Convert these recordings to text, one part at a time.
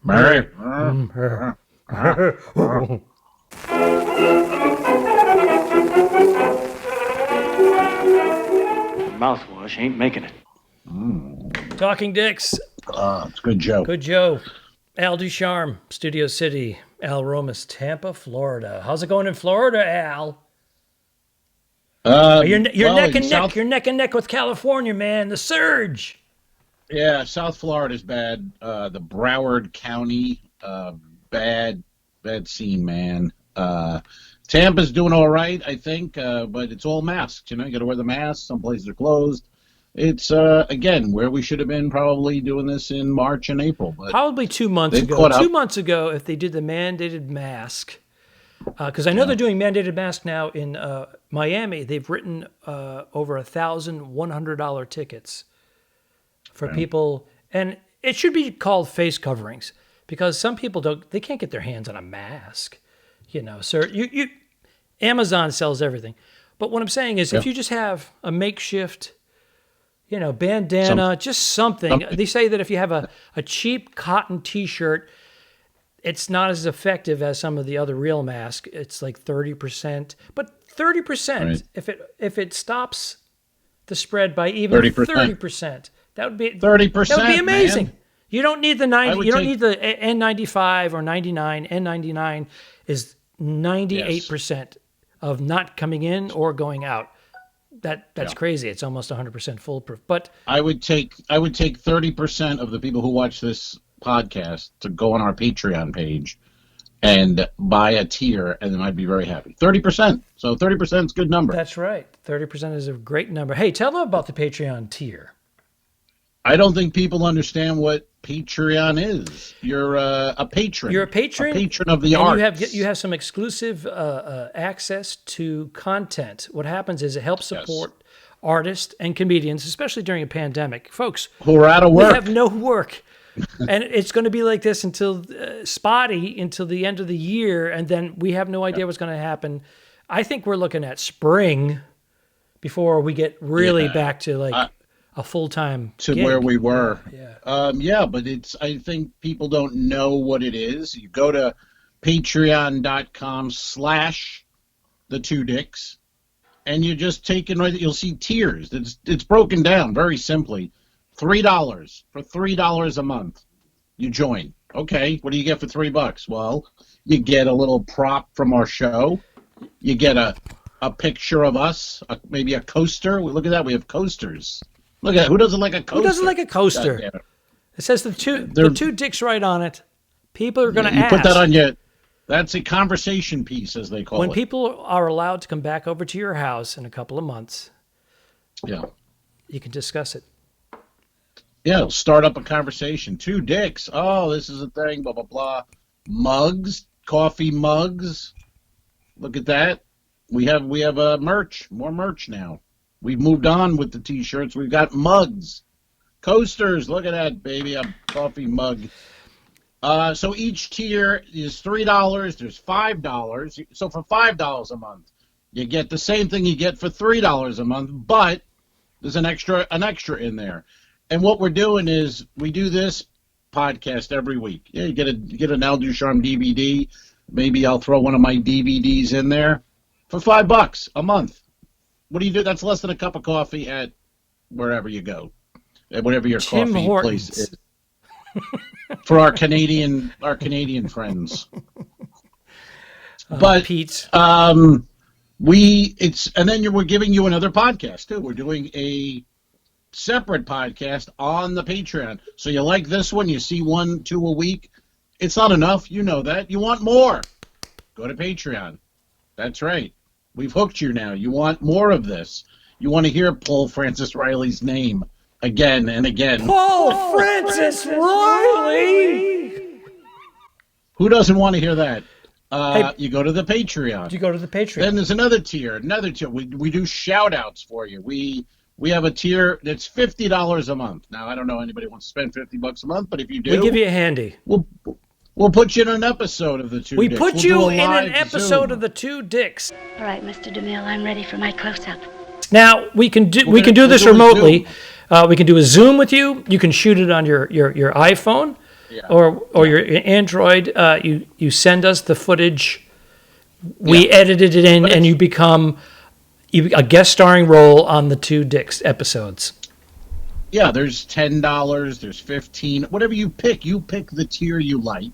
Mary. Mouthwash ain't making it. Talking Dicks. It's a good joke. Good Joe. Al Ducharme, Studio City. Al Romas, Tampa, Florida. How's it going in Florida, Al? You're neck and neck. You're neck and neck with California, man. The surge. Yeah, South Florida's bad. The Broward County, bad scene, man. Tampa's doing all right, I think, but it's all masks. You know, you got to wear the mask. Some places are closed. It's, again, where we should have been probably doing this in March and April. But probably 2 months ago. 2 months ago, if they did the mandated mask, because I know they're doing mandated mask now in Miami. They've written over $1,100 tickets for people, and it should be called face coverings because some people they can't get their hands on a mask. You know, sir, you Amazon sells everything, but what I'm saying is, if you just have a makeshift, bandana, just something. They say that if you have a cheap cotton T-shirt, it's not as effective as some of the other real masks. It's like 30%, but 30%, if it stops the spread by even 30%, that would be 30%. That would be amazing. Man. You don't need the 90. You don't need the N95 or 99. N99 is 98% of not coming in or going out. That's crazy. It's almost 100% foolproof. But I would take 30% of the people who watch this podcast to go on our Patreon page and buy a tier, and then I'd be very happy. 30%. So 30% is a good number. That's right. 30% is a great number. Hey, tell them about the Patreon tier. I don't think people understand what Patreon is. You're a patron. You're a patron. A patron of the arts. You have some exclusive access to content. What happens is it helps support artists and comedians, especially during a pandemic. Folks who are out of work. We have no work. And it's going to be like this until spotty until the end of the year, and then we have no idea what's going to happen. I think we're looking at spring before we get really back to a full-time gig. Where we were. But I think people don't know what it is. You go to patreon.com/the2dicks and you just take it right. You'll see tiers. It's broken down very simply. $3 for $3 a month. You join. Okay, what do you get for $3? Well, you get a little prop from our show. You get a picture of us, maybe a coaster. Look at that. We have coasters. Look at who doesn't like a coaster? Who doesn't like a coaster? It says the two dicks right on it. People are going to ask. You put that on your. That's a conversation piece, as they call it. When people are allowed to come back over to your house in a couple of months, you can discuss it. Yeah, start up a conversation. 2 dicks. Oh, this is a thing. Blah blah blah. Mugs, coffee mugs. Look at that. We have merch. More merch now. We've moved on with the T-shirts. We've got mugs, coasters. Look at that, baby, a coffee mug. So each tier is $3. There's $5. So for $5 a month, you get the same thing you get for $3 a month, but there's an extra in there. And what we're doing is we do this podcast every week. Yeah, you get an Al Ducharme DVD. Maybe I'll throw one of my DVDs in there for $5 a month. What do you do? That's less than a cup of coffee at wherever you go, at whatever your Tim coffee Hortons. place is. For our Canadian friends. But Pete's. and then we're giving you another podcast too. We're doing a separate podcast on the Patreon. So you like this one, you see 1-2 a week. It's not enough, you know that. You want more. Go to Patreon. That's right. We've hooked you now. You want more of this. You want to hear Paul Francis Riley's name again and again. Paul Francis Riley! Who doesn't want to hear that? You go to the Patreon. You go to the Patreon. Then there's another tier. We do shout-outs for you. We have a tier that's $50 a month. Now, I don't know anybody wants to spend $50 a month, but if you do... We give you a handy. We'll put you in an episode of the 2 Dicks. We put you in an episode of the 2 Dicks. All right, Mr. DeMille, I'm ready for my close-up. Now we can do this remotely. We can do a Zoom with you. You can shoot it on your iPhone or your Android. You send us the footage. We edited it in, and you become a guest starring role on the Two Dicks episodes. Yeah, there's $10, there's $15, whatever you pick. You pick the tier you like,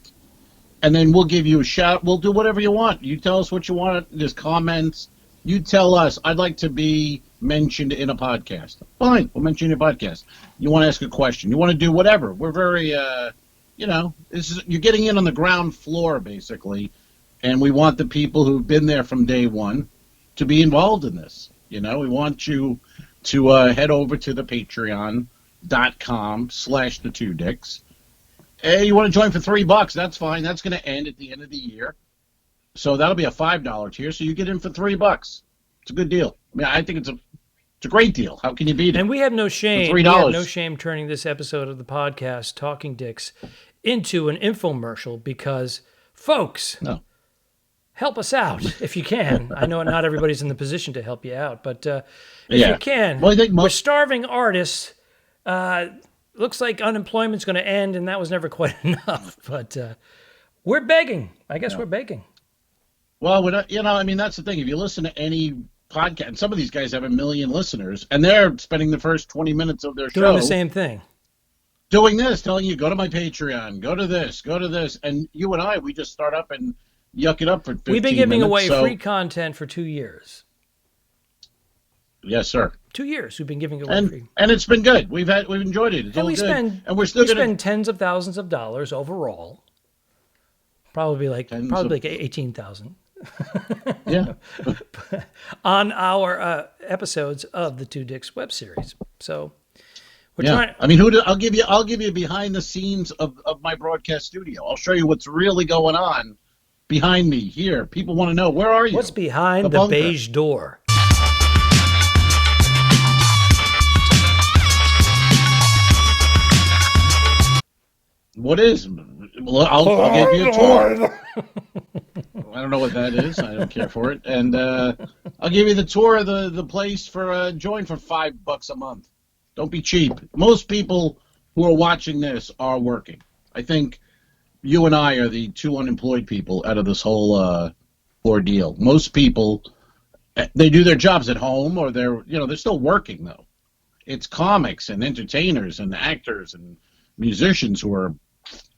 and then we'll give you a shout. We'll do whatever you want. You tell us what you want. There's comments. You tell us, I'd like to be mentioned in a podcast. Fine, we'll mention your podcast. You want to ask a question. You want to do whatever. We're very, you're getting in on the ground floor, basically, and we want the people who've been there from day one to be involved in this. We want you to head over to the patreon.com/the2dicks. Hey, you want to join for $3? That's fine. That's going to end at the end of the year. So that'll be a $5 tier. So you get in for $3. It's a good deal. I mean, I think it's a great deal. How can you beat it? And we have no shame. $3. We have no shame turning this episode of the podcast, Talking Dicks, into an infomercial because, folks, help us out if you can. I know not everybody's in the position to help you out, but if you can, we're starving artists. Looks like unemployment's going to end, and that was never quite enough. But we're begging. I guess we're begging. Well, that's the thing. If you listen to any podcast, and some of these guys have 1 million listeners, and they're spending the first 20 minutes of their show doing the same thing. Doing this, telling you, go to my Patreon, go to this. And you and I, we just start up and yuck it up for 15 minutes. We've been giving away free content for 2 years. Yes, sir. 2 years we've been giving away free. And it's been good. We've enjoyed it. It's all good. And we're still spend tens of thousands of dollars overall. Probably like 18,000. Yeah. On our episodes of the Two Dicks web series. So we're trying. I mean, I'll give you behind the scenes of my broadcast studio. I'll show you what's really going on behind me here. People want to know, where are you? What's behind the beige door? What is? Well, I'll give you a tour. I don't know what that is. I don't care for it. And I'll give you the tour of the place for join for $5 a month. Don't be cheap. Most people who are watching this are working. I think you and I are the two unemployed people out of this whole ordeal. Most people, they do their jobs at home, or they're still working though. It's comics and entertainers and actors and musicians who are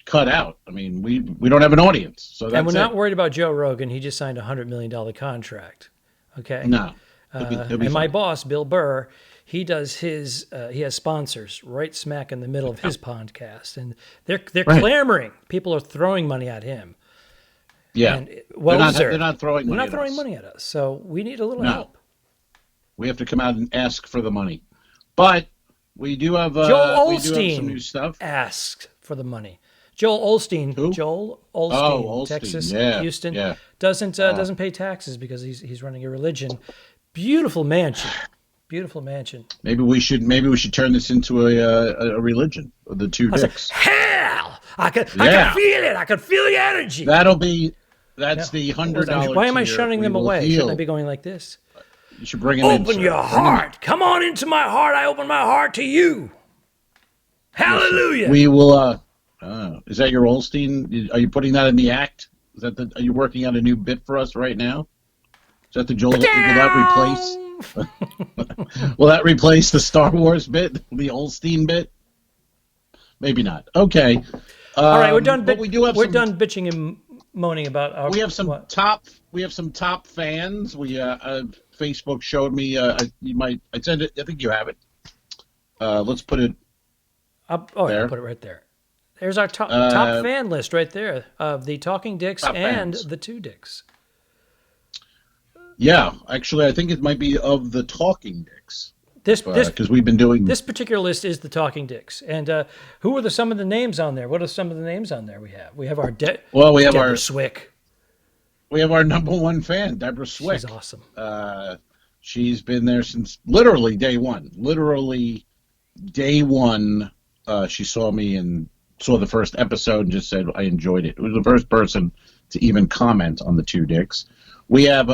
cut out. I mean, we don't have an audience, so that's and we're not worried about Joe Rogan. He just signed a $100 million contract. Okay. No. And my boss, Bill Burr, he does he has sponsors right smack in the middle of his podcast, and they're clamoring. People are throwing money at him. Yeah. And, they're not throwing money. They're not throwing money at us, so we need a little help. We have to come out and ask for the money, but we do have Joel we do have some Osteen new stuff. Asks for the money. Joel Osteen. Who? Joel Osteen, Texas, Houston, doesn't pay taxes because he's running a religion. Beautiful mansion. Maybe we should turn this into a religion. The Two Dicks. Hell, I can feel it. I can feel the energy. That's the $100. Why am I shunning them away? Shouldn't I be going like this? You should bring them in. Open your heart. Come on into my heart. I open my heart to you. Hallelujah. We will. Is that your Olstein? Are you putting that in the act? Are you working on a new bit for us right now? Is that the Joel? Will that replace the Star Wars bit, the Olstein bit? Maybe not. Okay. All right, we're done. We're done bitching and moaning about our. We have some top fans. Facebook showed me. You might. I sent it. I think you have it. Let's put it. There. Put it right there. There's our top fan list right there of the Talking Dicks and the Two Dicks. Yeah, actually, I think it might be of the Talking Dicks. Because we've been doing this particular list is the Talking Dicks, and who are some of the names on there? What are some of the names on there? We have our Deborah Swick. We have our number one fan, Deborah Swick. She's awesome. She's been there since literally day one. She saw me and saw the first episode and just said I enjoyed it. It was the first person to even comment on the Two Dicks. We have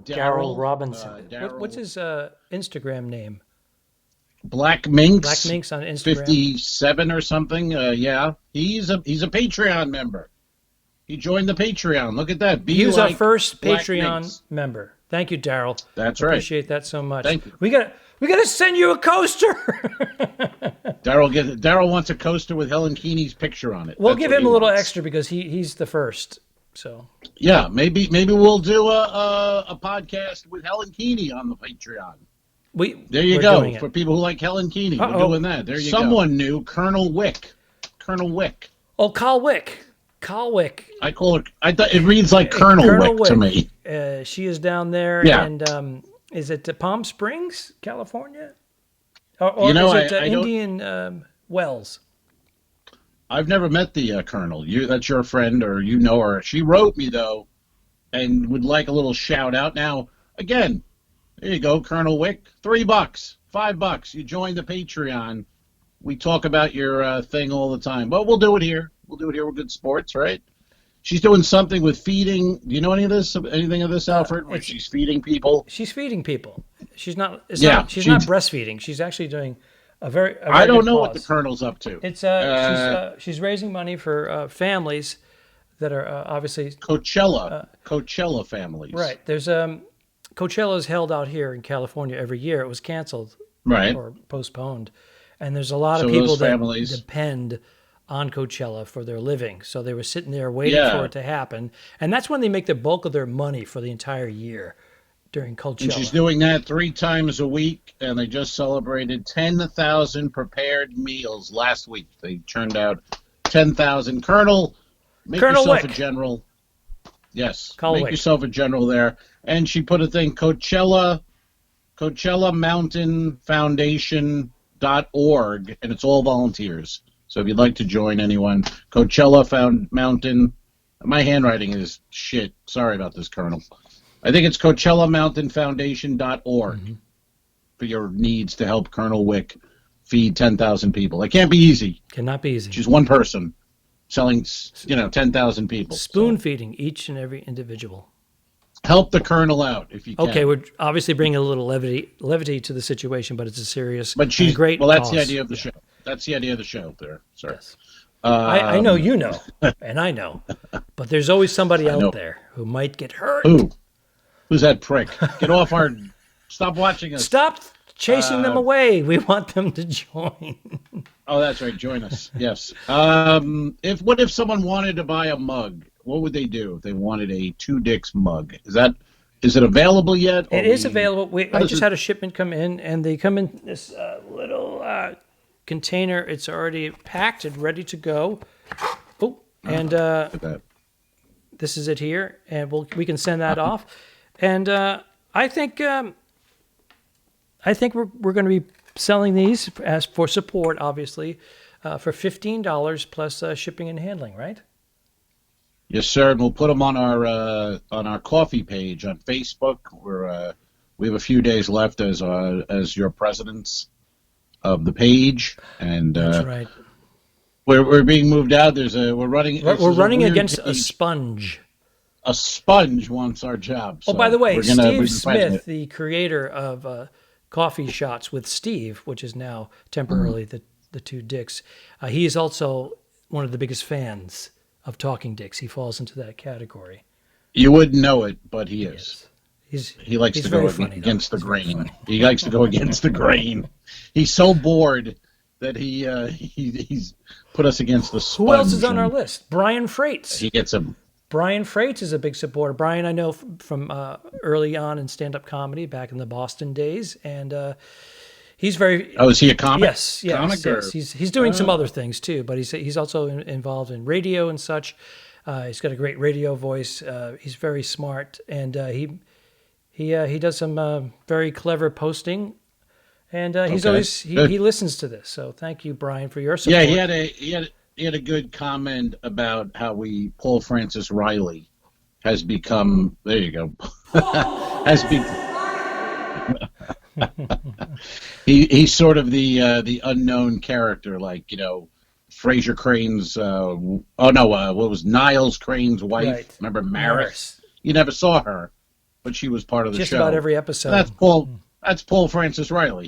Daryl Robinson. What's his Instagram name? Black Minx. Black Minx on Instagram. 57 or something. Yeah, he's a Patreon member. He joined the Patreon. Look at that. He was our first Patreon member. Thank you, Daryl. That's right. Appreciate that so much. Thank you. We got to send you a coaster. Daryl wants a coaster with Helen Keeney's picture on it. We'll give him a little extra because he's the first. So yeah, maybe we'll do a podcast with Helen Keeney on the Patreon. There you go. For people who like Helen Keeney, we're doing that. There you go. Someone knew Colonel Wick. Colonel Wick. Oh, Carl Wick. Carl Wick. I call it. I thought it reads like Colonel Wick to me. She is down there, and is it Palm Springs, California, or is it Indian Wells? I've never met the Colonel. That's your friend, or you know her. She wrote me though, and would like a little shout out. Now again, there you go, Colonel Wick. $3, $5. You join the Patreon. We talk about your thing all the time, but we'll do it here. We'll do it here with Good Sports, right? She's doing something with feeding. Do you know anything of this, Alfred? Where she's feeding people? She's feeding people. She's not. She's not breastfeeding. She's actually doing a very I don't know what the Colonel's up to. It's she's raising money for families that are obviously Coachella families. Right. There's Coachella is held out here in California every year. It was canceled, right, or postponed, and there's a lot of people that depend on Coachella for their living. So they were sitting there waiting for it to happen. And that's when they make the bulk of their money for the entire year during Coachella. And she's doing that 3 times a week, and they just celebrated 10,000 prepared meals last week. They turned out 10,000. Colonel, make yourself a general. Yes, make yourself a general there. And she put a thing, Coachella Mountain Foundation.org, and it's all volunteers. So if you'd like to join anyone, Coachella Mountain. My handwriting is shit. Sorry about this, Colonel. I think it's CoachellaMountainFoundation.org for your needs to help Colonel Wick feed 10,000 people. It can't be easy. Cannot be easy. She's one person selling, 10,000 people. Spoon feeding each and every individual. Help the Colonel out if you can. Okay, we're obviously bringing a little levity to the situation, but it's a serious, great. Well, that's the idea of the show. That's the idea of the show there, sir. Yes. I know you know, and I know, but there's always somebody out there who might get hurt. Who's that prick? Get off our... Stop watching us. Stop chasing them away. We want them to join. Oh, that's right. Join us. Yes. What if someone wanted to buy a mug? What would they do if they wanted a Two Dicks mug? Is it available yet? It is available. I just had a shipment come in, and they come in this little container. It's already packed and ready to go. Oh, and this is it here, and we can send that off. And I think we're going to be selling these as for support, obviously, for $15 plus shipping and handling, right? Yes, sir. And we'll put them on our coffee page on Facebook. We have a few days left as your presidents of the page, and that's right. We're being moved out. We're running against a sponge. A sponge wants our job. So by the way, Steve Smith, the creator of Coffee Shots with Steve, which is now temporarily the Two Dicks, he is also one of the biggest fans of Talking Dicks. He falls into that category. You wouldn't know it, but he is. He likes to go against the grain. He likes to go against the grain. He's so bored that he's put us against the sponge. Who else is on our list? Brian Freites. He gets him. Brian Freites is a big supporter. Brian, I know from early on in stand-up comedy back in the Boston days, and he's very. Oh, is he a comic? Yes. He's doing some other things too, but he's also involved in radio and such. He's got a great radio voice. He's very smart, and he does some very clever posting. And he listens to this. So thank you, Brian, for your support. Yeah, he had a good comment about how Paul Francis Riley has become. There you go. He's sort of the unknown character, like Fraser Crane's. What was Niles Crane's wife? Right. Remember Maris? You never saw her, but she was part of the show. Just about every episode. That's Paul Francis Riley.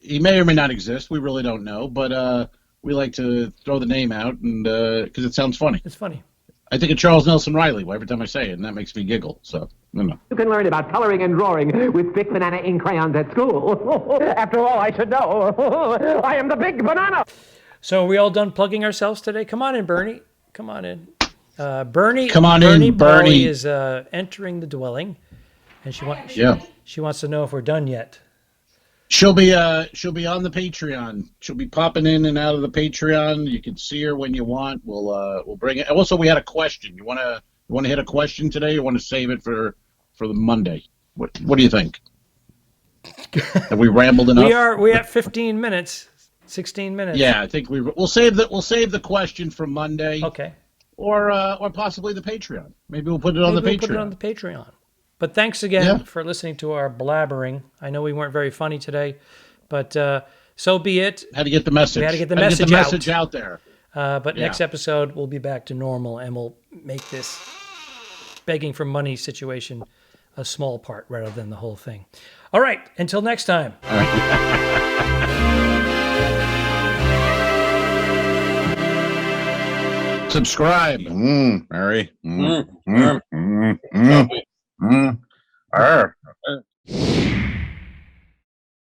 he may or may not exist. We really don't know, but we like to throw the name out and because it sounds funny. It's funny. I think of Charles Nelson Riley every time I say it, and that makes me giggle. So, you know. You can learn about coloring and drawing with Big Banana ink crayons at school. After all, I should know. I am the Big Banana. So are we all done plugging ourselves today? Come on in, Bernie. Come on in. Bernie. Come on Bernie in, Bernie. Polly is entering the dwelling, and she wants to know if we're done yet. She'll be on the Patreon. She'll be popping in and out of the Patreon. You can see her when you want. We'll bring it. Also, we had a question. You want to hit a question today, or want to save it for the Monday? What do you think? Have we rambled enough? We at 15 minutes, 16 minutes. Yeah, I think we'll save the question for Monday. Okay. Or possibly the Patreon. Maybe we'll put it on the Patreon. Put it on the Patreon. But thanks again for listening to our blabbering. I know we weren't very funny today, but so be it. Had to get the message. We had to get the message out there. But next episode, we'll be back to normal, and we'll make this begging for money situation a small part rather than the whole thing. All right. Until next time. All right. Subscribe. Mary.